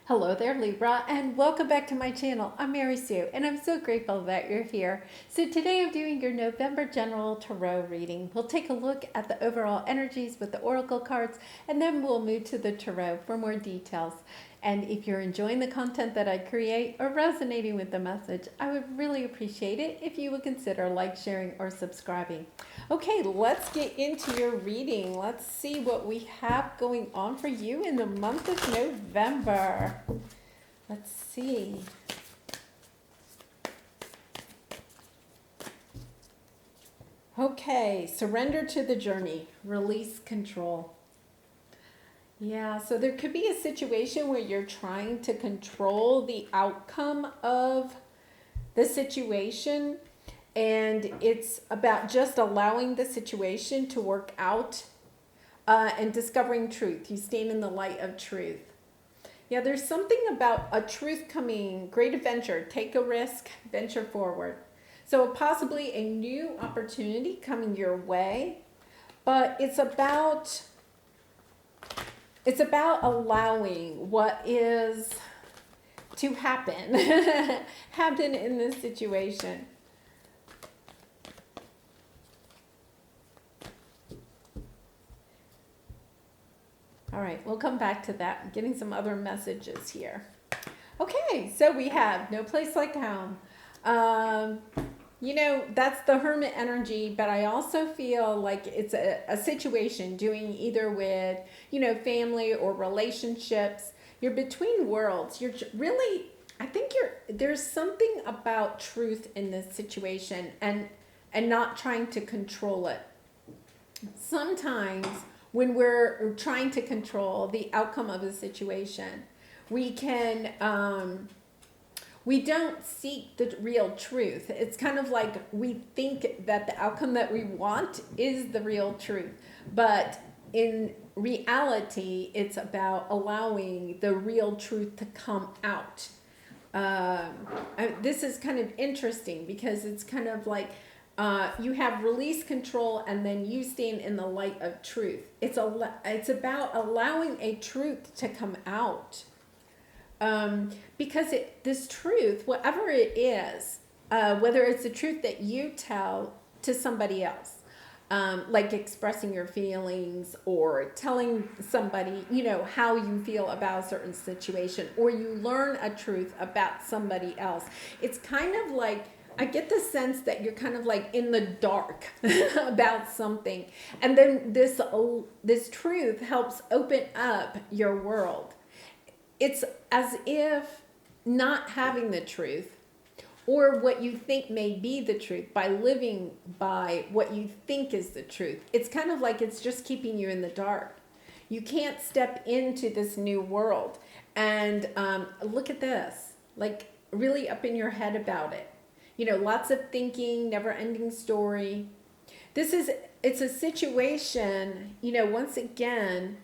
Hello there, Libra, and welcome back to my channel. I'm Mary Sue, and I'm so grateful that you're here. So today I'm doing your November General Tarot reading. We'll take a look at the overall energies with the Oracle cards, and then we'll move to the Tarot for more details. And if you're enjoying the content that I create or resonating with the message, I would really appreciate it if you would consider like, sharing, or subscribing. Okay, let's get into your reading. Let's see what we have going on for you in the month of November. Let's see. Okay, surrender to the journey, release control. Yeah, so there could be a situation where you're trying to control the outcome of the situation, and it's about just allowing the situation to work out and discovering truth. You stand in the light of truth. Yeah, there's something about a truth coming, great adventure, take a risk, venture forward. So possibly a new opportunity coming your way, but it's about allowing what is to happen happen in this situation. All right, we'll come back to that. I'm getting some other messages here. Okay, so we have no place like home. That's the hermit energy, but I also feel like it's a situation doing either with, family or relationships. You're between worlds. You're really, there's something about truth in this situation and not trying to control it. Sometimes when we're trying to control the outcome of a situation, we don't seek the real truth. It's kind of like we think that the outcome that we want is the real truth. But in reality, it's about allowing the real truth to come out. This is kind of interesting because it's kind of like you have release control and then you stand in the light of truth. It's about allowing a truth to come out. Because this truth, whatever it is, whether it's the truth that you tell to somebody else, like expressing your feelings or telling somebody, how you feel about a certain situation, or you learn a truth about somebody else. It's kind of like, I get the sense that you're kind of like in the dark about something. And then this truth helps open up your world. It's as if not having the truth or what you think may be the truth, by living by what you think is the truth, it's kind of like it's just keeping you in the dark. You can't step into this new world. And look at this, like really up in your head about it. Lots of thinking, never-ending story. It's a situation, once again,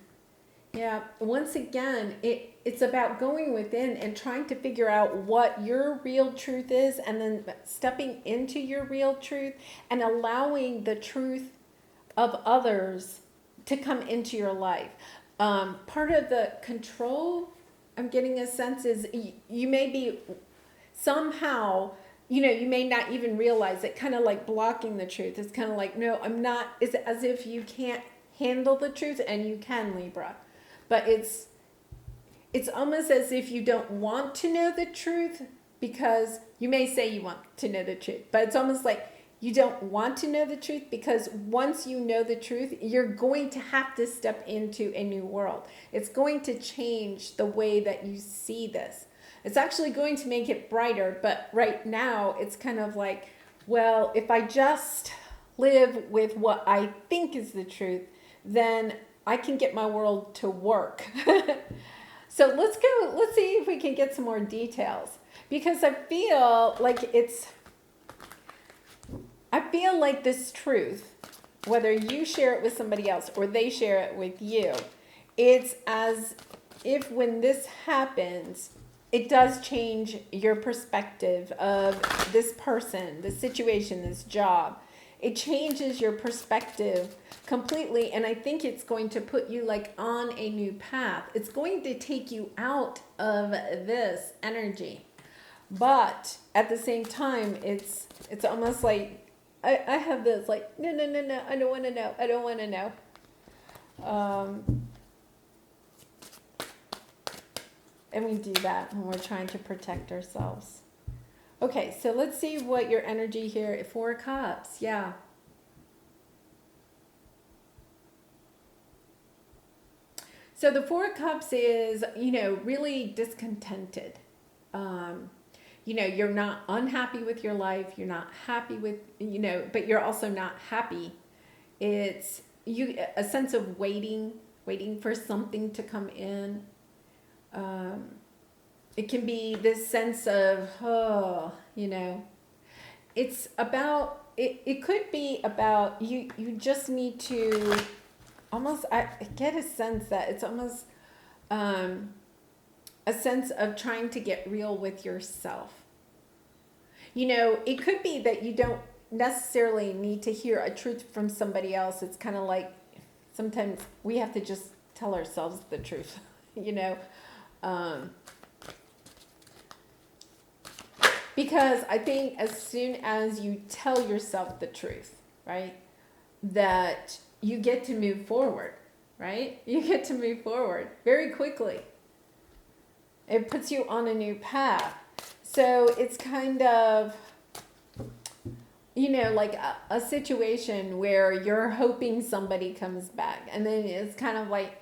it's about going within and trying to figure out what your real truth is, and then stepping into your real truth and allowing the truth of others to come into your life. Part of the control, I'm getting a sense, is you may be somehow, you may not even realize it, kind of like blocking the truth. It's kind of like, no, I'm not. It's as if you can't handle the truth, and you can, Libra. But it's almost as if you don't want to know the truth, because you may say you want to know the truth, but it's almost like you don't want to know the truth, because once you know the truth, you're going to have to step into a new world. It's going to change the way that you see this. It's actually going to make it brighter, but right now it's kind of like, well, if I just live with what I think is the truth, then I can get my world to work. So let's see if we can get some more details, because I feel like this truth, whether you share it with somebody else or they share it with you, it's as if when this happens, it does change your perspective of this person, the situation, this job. it changes your perspective completely. And I think it's going to put you like on a new path. It's going to take you out of this energy. But at the same time, it's almost like I have this like, no, I don't want to know. I don't want to know. And we do that when we're trying to protect ourselves. Okay, so let's see what your energy here, 4 cups, yeah. So the 4 cups is, really discontented. You're not unhappy with your life. You're not happy with, but you're also not happy. It's a sense of waiting for something to come in. It can be this sense of, it's about, it could be about, you just need to almost, I get a sense that it's almost a sense of trying to get real with yourself. It could be that you don't necessarily need to hear a truth from somebody else. It's kind of like sometimes we have to just tell ourselves the truth, because I think as soon as you tell yourself the truth, right, that you get to move forward, right? You get to move forward very quickly. It puts you on a new path. So it's kind of, like a situation where you're hoping somebody comes back. And then it's kind of like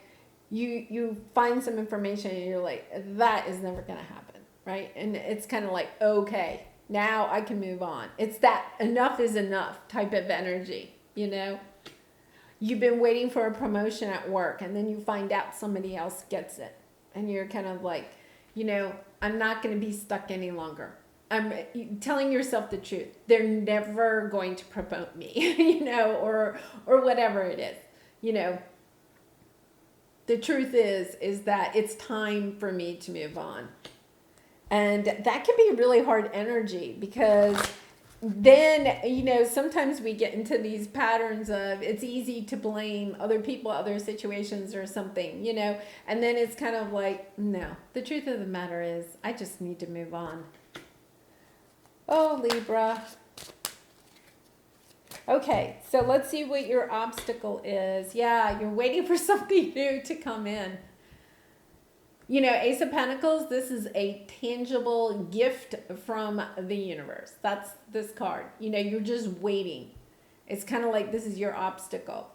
you find some information and you're like, that is never going to happen, right? And it's kind of like, okay, now I can move on. It's that enough is enough type of energy, You've been waiting for a promotion at work and then you find out somebody else gets it. And you're kind of like, I'm not going to be stuck any longer. I'm telling yourself the truth. They're never going to promote me, or whatever it is, The truth is that it's time for me to move on. And that can be really hard energy because then, sometimes we get into these patterns of it's easy to blame other people, other situations or something, and then it's kind of like, no, the truth of the matter is I just need to move on. Oh, Libra. Okay, so let's see what your obstacle is. Yeah, you're waiting for something new to come in. Ace of Pentacles, this is a tangible gift from the universe. That's this card. You're just waiting. It's kind of like this is your obstacle.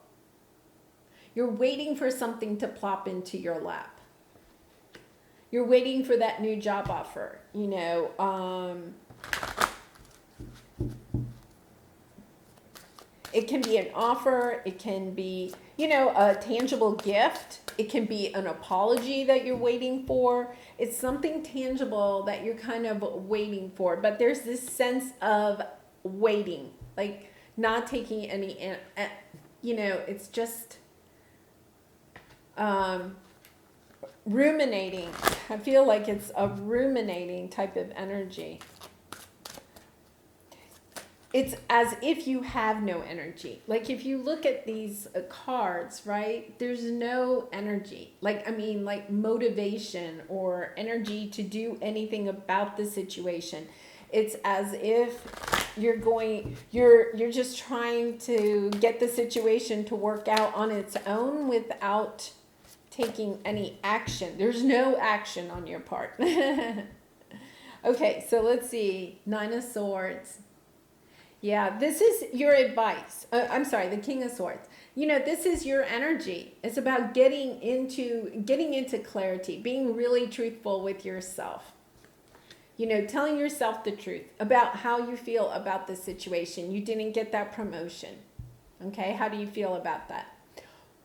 You're waiting for something to plop into your lap. You're waiting for that new job offer. It can be an offer. It can be, a tangible gift. It can be an apology that you're waiting for. It's something tangible that you're kind of waiting for. But there's this sense of waiting, like not taking any, it's just ruminating. I feel like it's a ruminating type of energy. It's as if you have no energy. Like if you look at these cards, right, there's no energy. Like motivation or energy to do anything about the situation. It's as if you're just trying to get the situation to work out on its own without taking any action. There's no action on your part. Okay, so let's see. 9 of Swords. Yeah, this is your advice. I'm sorry, the King of Swords. This is your energy. It's about getting into clarity, being really truthful with yourself. Telling yourself the truth about how you feel about the situation. You didn't get that promotion. Okay, how do you feel about that?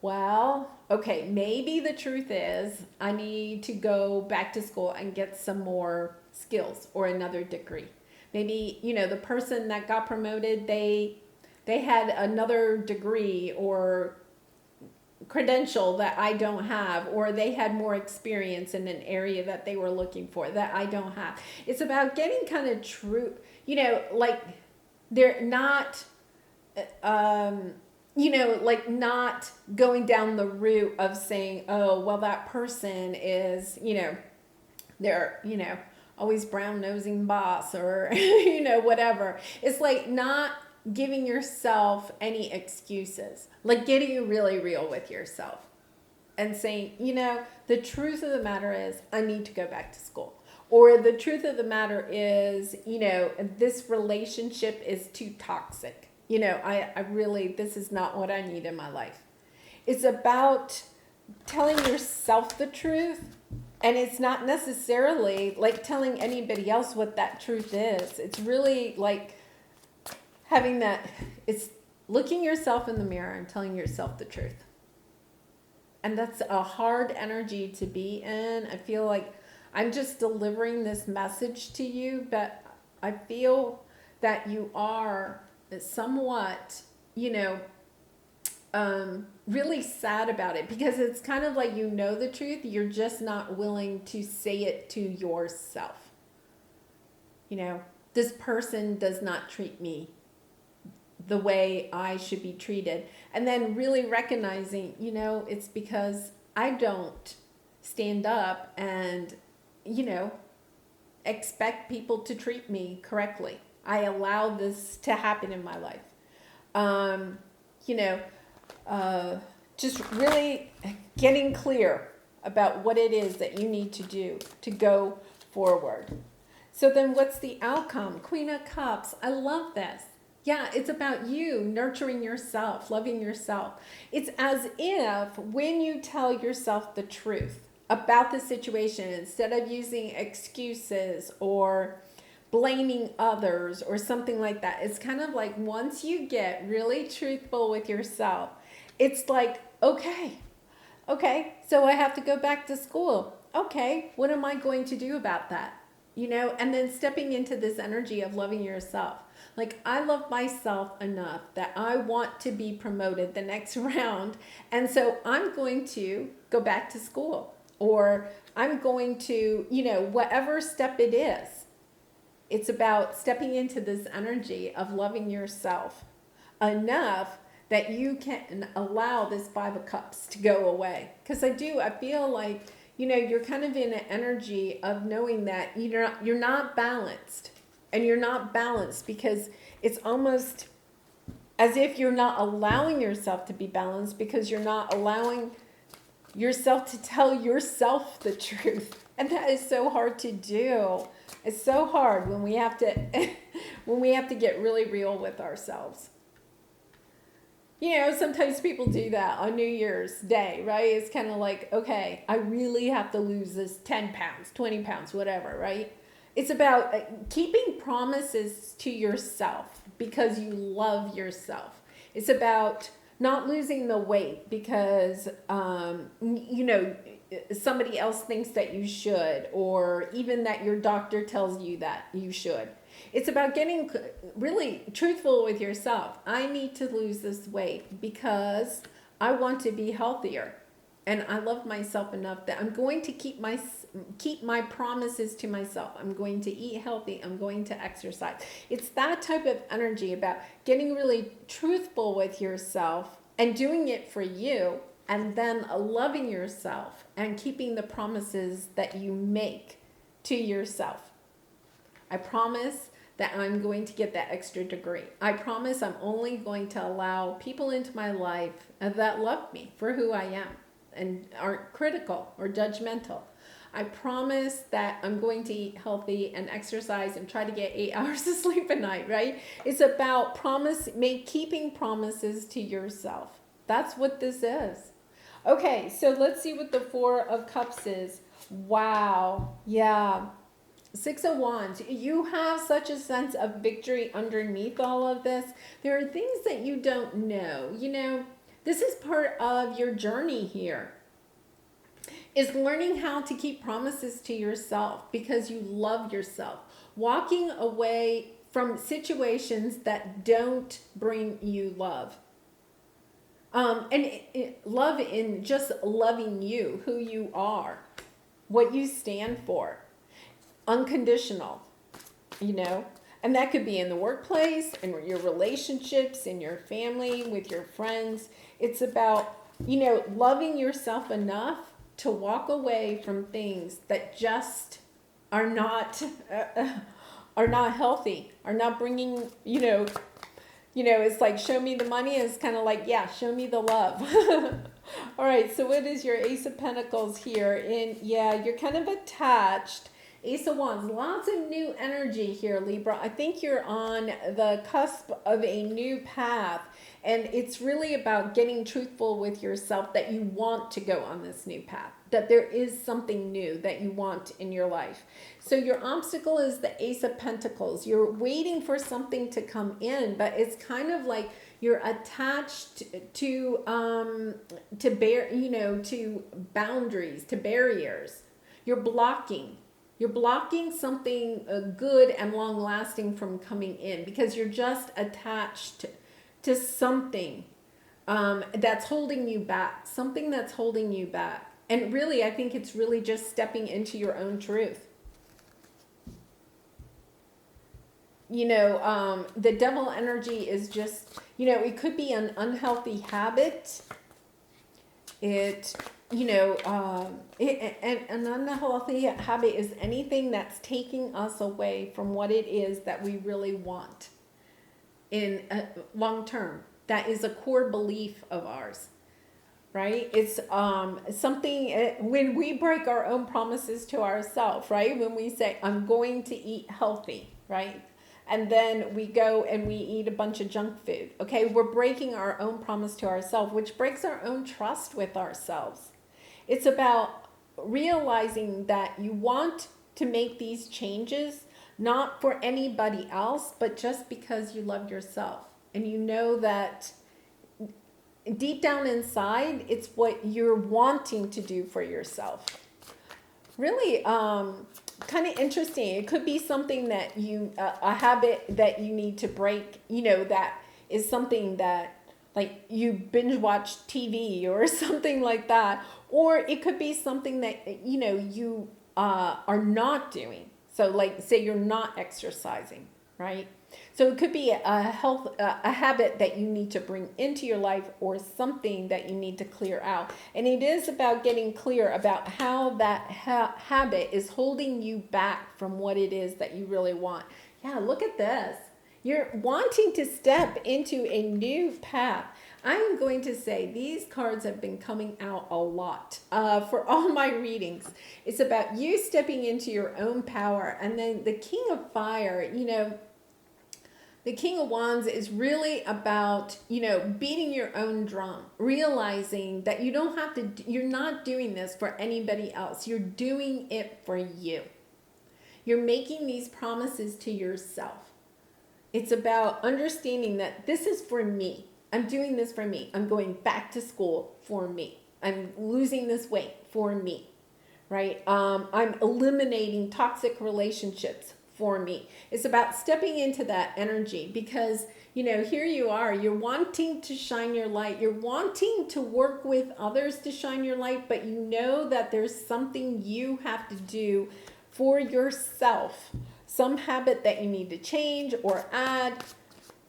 Well, okay, maybe the truth is I need to go back to school and get some more skills or another degree. Maybe, the person that got promoted, they had another degree or credential that I don't have, or they had more experience in an area that they were looking for that I don't have. It's about getting kind of true, like they're not, like not going down the route of saying, oh, well, that person is, they're, always brown nosing boss or, whatever. It's like not giving yourself any excuses, like getting really real with yourself and saying, the truth of the matter is I need to go back to school. Or the truth of the matter is, this relationship is too toxic. I really, this is not what I need in my life. It's about telling yourself the truth. And it's not necessarily like telling anybody else what that truth is. It's really like having that, it's looking yourself in the mirror and telling yourself the truth. And that's a hard energy to be in. I feel like I'm just delivering this message to you, but I feel that you are somewhat, really sad about it, because it's kind of like the truth, you're just not willing to say it to yourself. This person does not treat me the way I should be treated. And then really recognizing, it's because I don't stand up and, expect people to treat me correctly. I allow this to happen in my life. Just really getting clear about what it is that you need to do to go forward. So then what's the outcome? Queen of Cups. I love this. Yeah, it's about you nurturing yourself, loving yourself. It's as if when you tell yourself the truth about the situation, instead of using excuses or blaming others or something like that, it's kind of like once you get really truthful with yourself, it's like, okay, so I have to go back to school. Okay, what am I going to do about that? And then stepping into this energy of loving yourself. Like, I love myself enough that I want to be promoted the next round. And so I'm going to go back to school, or I'm going to, whatever step it is. It's about stepping into this energy of loving yourself enough that you can allow this Five of Cups to go away. Because I feel like, you're kind of in an energy of knowing that you're not balanced. And you're not balanced because it's almost as if you're not allowing yourself to be balanced, because you're not allowing yourself to tell yourself the truth. And that is so hard to do. It's so hard when we have to get really real with ourselves. Sometimes people do that on New Year's Day, right? It's kind of like, okay, I really have to lose this 10 pounds, 20 pounds, whatever, right? It's about keeping promises to yourself because you love yourself. It's about not losing the weight because, somebody else thinks that you should, or even that your doctor tells you that you should. It's about getting really truthful with yourself. I need to lose this weight because I want to be healthier. And I love myself enough that I'm going to keep my promises to myself. I'm going to eat healthy. I'm going to exercise. It's that type of energy about getting really truthful with yourself and doing it for you, and then loving yourself and keeping the promises that you make to yourself. I promise that I'm going to get that extra degree. I promise I'm only going to allow people into my life that love me for who I am and aren't critical or judgmental. I promise that I'm going to eat healthy and exercise and try to get 8 hours of sleep a night, right? It's about keeping promises to yourself. That's what this is. Okay, so let's see what the Four of Cups is. Wow, yeah. 6 of Wands. You have such a sense of victory underneath all of this. There are things that you don't know. This is part of your journey here, is learning how to keep promises to yourself because you love yourself. Walking away from situations that don't bring you love. Love in just loving you, who you are, what you stand for. Unconditional, And that could be in the workplace, in your relationships, in your family, with your friends. It's about, loving yourself enough to walk away from things that just are not are not healthy, are not bringing, it's like, show me the money. It's kind of like, yeah, show me the love. All right, so what is your Ace of Pentacles here? Yeah, you're kind of attached. Ace of Wands, lots of new energy here, Libra. I think you're on the cusp of a new path, and it's really about getting truthful with yourself that you want to go on this new path, that there is something new that you want in your life. So your obstacle is the Ace of Pentacles. You're waiting for something to come in, but it's kind of like you're attached to to boundaries, to barriers. You're blocking something good and long lasting from coming in because you're just attached to something that's holding you back, something that's holding you back. And really, I think it's really just stepping into your own truth. The devil energy is just, it could be an unhealthy habit. An unhealthy habit is anything that's taking us away from what it is that we really want in long term. That is a core belief of ours, right? It's something when we break our own promises to ourselves, right? When we say, I'm going to eat healthy, right? And then we go and we eat a bunch of junk food. Okay, we're breaking our own promise to ourselves, which breaks our own trust with ourselves. It's about realizing that you want to make these changes, not for anybody else, but just because you love yourself. And you know that deep down inside, it's what you're wanting to do for yourself. Really, kind of interesting. It could be something that a habit that you need to break, that is something that, like, you binge watch TV or something like that. Or it could be something that, you are not doing. So, like, say you're not exercising, right? So it could be a habit that you need to bring into your life or something that you need to clear out. And it is about getting clear about how that habit is holding you back from what it is that you really want. Yeah, look at this. You're wanting to step into a new path. I'm going to say these cards have been coming out a lot for all my readings. It's about you stepping into your own power. And then the King of Fire, the King of Wands is really about, beating your own drum, realizing that you don't have to, you're not doing this for anybody else. You're doing it for you. You're making these promises to yourself. It's about understanding that this is for me. I'm doing this for me. I'm going back to school for me. I'm losing this weight for me, right? I'm eliminating toxic relationships for me. It's about stepping into that energy because, here you are, you're wanting to shine your light. You're wanting to work with others to shine your light, but you know that there's something you have to do for yourself. Some habit that you need to change or add.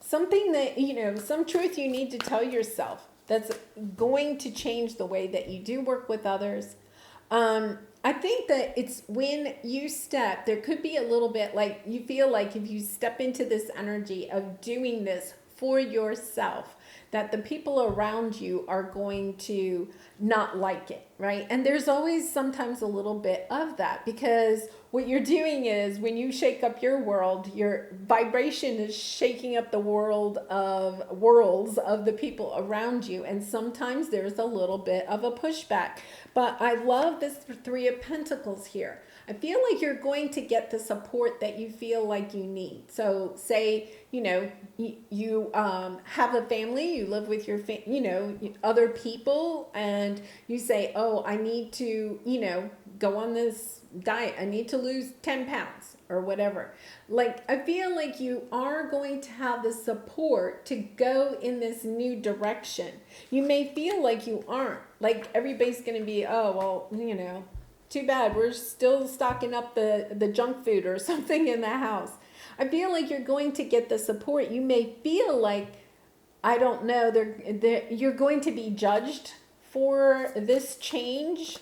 Something that, some truth you need to tell yourself that's going to change the way that you do work with others. I think that it's when you step, there could be a little bit like you feel like if you step into this energy of doing this for yourself, that the people around you are going to not like it, right? And there's always sometimes a little bit of that because what you're doing is when you shake up your world, your vibration is shaking up the worlds of the people around you. And sometimes there's a little bit of a pushback. But I love this Three of Pentacles here. I feel like you're going to get the support that you feel like you need. So say, you have a family, you live with your, other people, and you say, oh, I need to, go on this diet. I need to lose 10 pounds or whatever. Like, I feel like you are going to have the support to go in this new direction. You may feel like you aren't. Like, everybody's going to be, oh, well, too bad. We're still stocking up the junk food or something in the house. I feel like you're going to get the support. You may feel like, I don't know, you're going to be judged for this change.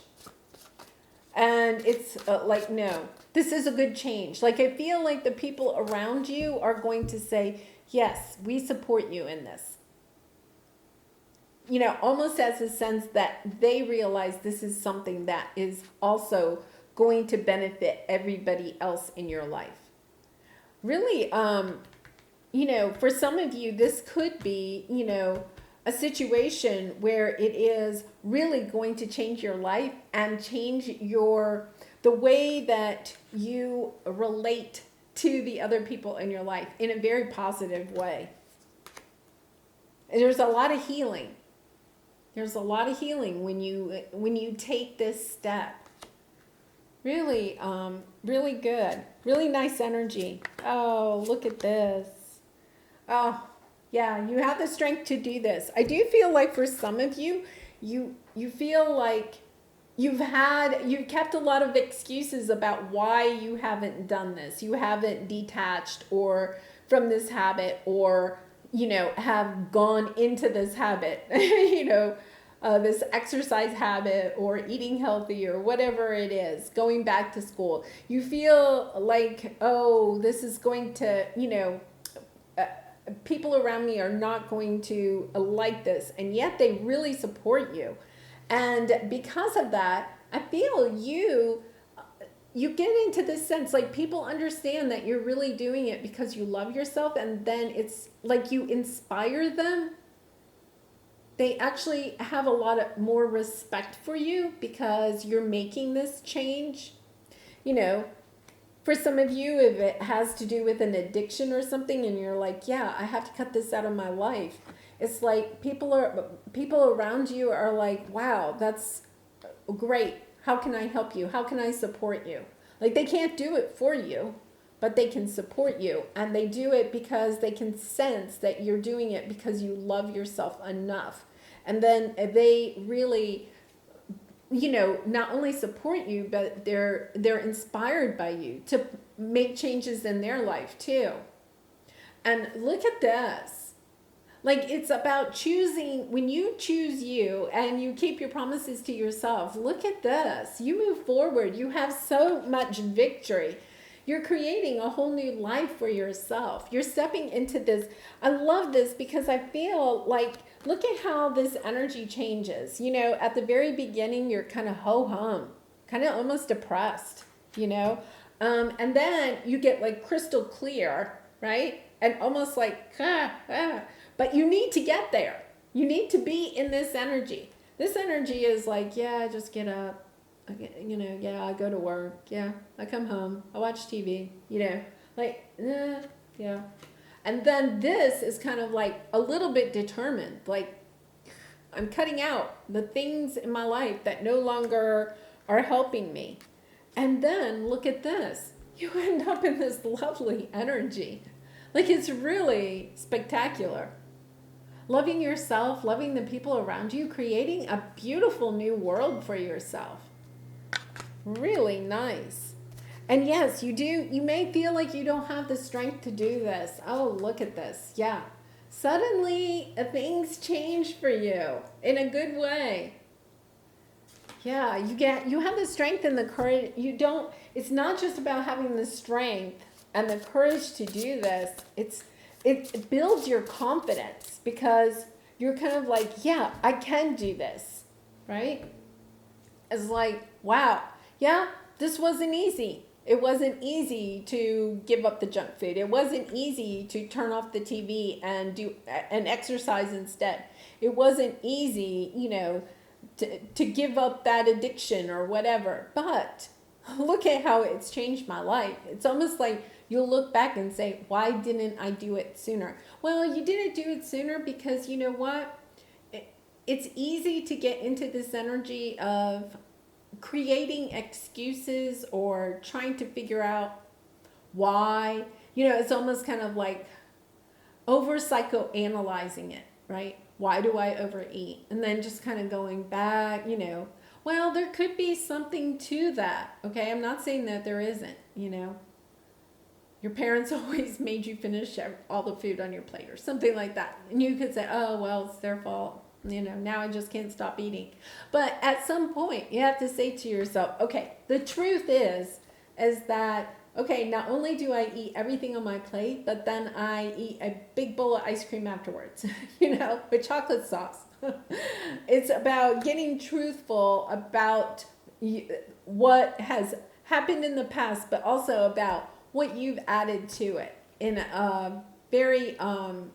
And it's like, no, this is a good change. Like, I feel like the people around you are going to say, yes, we support you in this. You know, almost as a sense that they realize this is something that is also going to benefit everybody else in your life. Really, you know, for some of you, this could be, you know, a situation where it is really going to change your life and change the way that you relate to the other people in your life in a very positive way. There's a lot of healing. There's a lot of healing when you take this step. Really, really good. Really nice energy. Oh, look at this. Oh, yeah, you have the strength to do this. I do feel like for some of you, you feel like you've kept a lot of excuses about why you haven't done this. You haven't detached or from this habit, or, you know, have gone into this habit, you know, this exercise habit or eating healthy or whatever it is, going back to school. You feel like, oh, this is going to, you know, people around me are not going to like this, and yet they really support you. And because of that, I feel you get into this sense, like, people understand that you're really doing it because you love yourself, and then it's like you inspire them. They actually have a lot more respect for you because you're making this change. You know, for some of you, if it has to do with an addiction or something, and you're like, yeah, I have to cut this out of my life. It's like people around you are like, wow, that's great. How can I help you? How can I support you? Like, they can't do it for you, but they can support you. And they do it because they can sense that you're doing it because you love yourself enough. And then they really, you know, not only support you, but they're inspired by you to make changes in their life too. And look at this. Like, it's about choosing. When you choose you and you keep your promises to yourself, look at this. You move forward. You have so much victory. You're creating a whole new life for yourself. You're stepping into this. I love this because I feel like, look at how this energy changes. You know, at the very beginning, you're kind of ho-hum, kind of almost depressed, you know. And then you get like crystal clear, right? And almost like, but you need to get there. You need to be in this energy. This energy is like, yeah, I just get up. You know, yeah, I go to work. Yeah, I come home. I watch TV. You know, like, yeah. And then this is kind of like a little bit determined. Like, I'm cutting out the things in my life that no longer are helping me. And then look at this. You end up in this lovely energy. Like, it's really spectacular. Loving yourself, loving the people around you, creating a beautiful new world for yourself. Really nice. And yes, you do. You may feel like you don't have the strength to do this. Oh, look at this. Yeah. Suddenly, things change for you in a good way. Yeah, you have the strength and the courage. It's not just about having the strength and the courage to do this. It builds your confidence because you're kind of like, yeah, I can do this, right? It's like, wow, yeah, this wasn't easy. It wasn't easy to give up the junk food. It wasn't easy to turn off the TV and do an exercise instead. It wasn't easy, you know, to give up that addiction or whatever. But look at how it's changed my life. It's almost like you'll look back and say, why didn't I do it sooner? Well, you didn't do it sooner because, you know what? It's easy to get into this energy of creating excuses or trying to figure out why. You know, it's almost kind of like over psychoanalyzing it, right? Why do I overeat? And then just kind of going back, you know, well, there could be something to that. Okay, I'm not saying that there isn't, you know. your parents always made you finish all the food on your plate or something like that. And you could say, oh, well, it's their fault. Now I just can't stop eating. But at some point, you have to say to yourself, okay, the truth is that, okay, not only do I eat everything on my plate, but then I eat a big bowl of ice cream afterwards, with chocolate sauce. It's about getting truthful about what has happened in the past, but also about what you've added to it in a very kind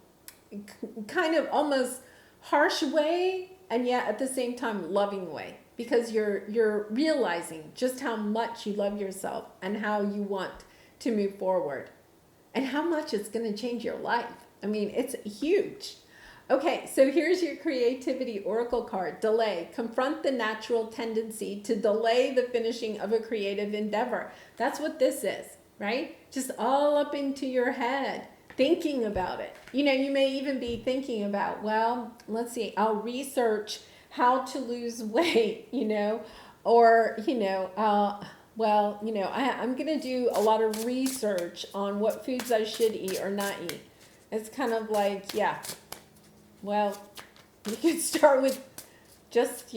of almost harsh way, and yet at the same time loving way, because you're realizing just how much you love yourself and how you want to move forward and how much it's going to change your life. I mean, it's huge. Okay, so here's your creativity oracle card. Delay. Confront the natural tendency to delay the finishing of a creative endeavor. That's what this is, right? Just all up into your head, thinking about it. You may even be thinking about, well, let's see, I'll research how to lose weight, or, I'm going to do a lot of research on what foods I should eat or not eat. It's kind of like, yeah, well, you could start with just,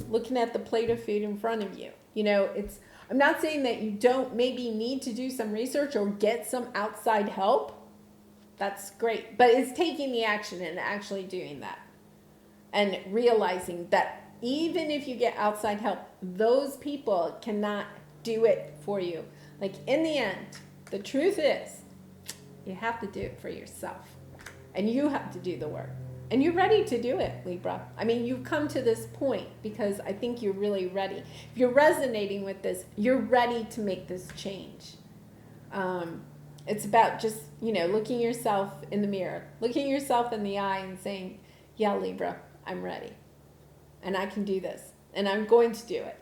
looking at the plate of food in front of you. I'm not saying that you don't maybe need to do some research or get some outside help. That's great. But it's taking the action and actually doing that. And realizing that even if you get outside help, those people cannot do it for you. Like, in the end, the truth is, you have to do it for yourself. And you have to do the work. And you're ready to do it, Libra. I mean, you've come to this point because I think you're really ready. If you're resonating with this, you're ready to make this change. It's about just, looking yourself in the mirror, looking yourself in the eye and saying, yeah, Libra, I'm ready. And I can do this. And I'm going to do it.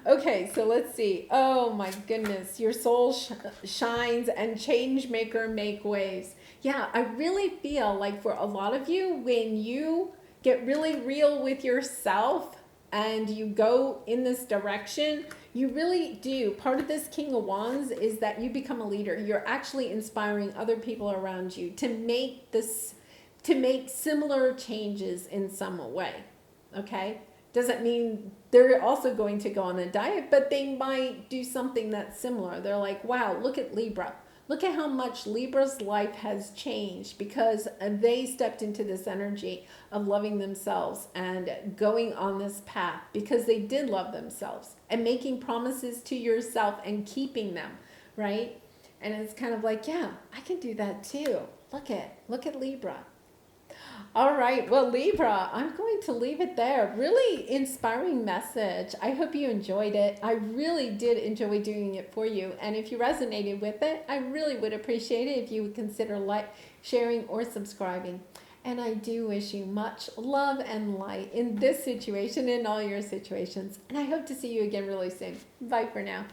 Okay, so let's see. Oh, my goodness. Your soul shines and change maker make waves. Yeah, I really feel like for a lot of you, when you get really real with yourself and you go in this direction, you really do. Part of this King of Wands is that you become a leader. You're actually inspiring other people around you to make similar changes in some way. Okay? Doesn't mean they're also going to go on a diet, but they might do something that's similar. They're like, wow, look at Libra. Look at how much Libra's life has changed because they stepped into this energy of loving themselves and going on this path because they did love themselves and making promises to yourself and keeping them, right? And it's kind of like, yeah, I can do that too. Look at Libra. All right, well, Libra, I'm going to leave it there. Really inspiring message. I hope you enjoyed it. I really did enjoy doing it for you. And if you resonated with it, I really would appreciate it if you would consider sharing, or subscribing. And I do wish you much love and light in this situation, in all your situations. And I hope to see you again really soon. Bye for now.